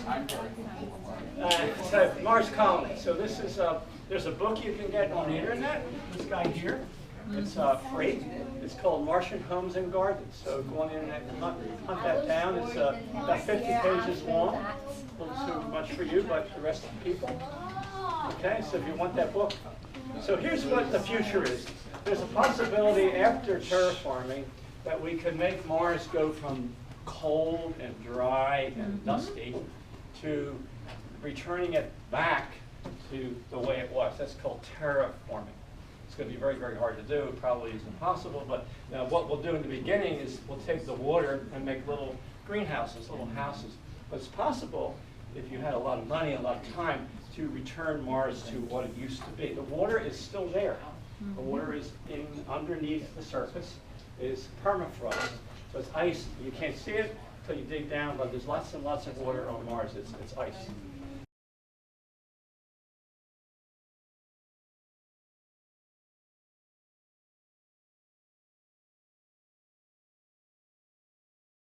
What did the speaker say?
It's a Mars colony. So this is there's a book you can get on the internet. This guy here. It's free. It's called Martian Homes and Gardens. So go on the internet and hunt that down. It's about 50 pages long. A little too much for you, but the rest of the people. Okay, so if you want that book. So here's what the future is. There's a possibility after terraforming that we could make Mars go from cold and dry and dusty to returning it back to the way it was. That's called terraforming. It's going to be very, very hard to do. It probably is impossible. But now what we'll do in the beginning is we'll take the water and make little greenhouses, little houses. But it's possible, if you had a lot of money, a lot of time, to return Mars to what it used to be. The water is still there. The water is underneath the surface. It is permafrost. So it's ice. You can't see it until you dig down, but there's lots and lots of water on Mars. It's ice.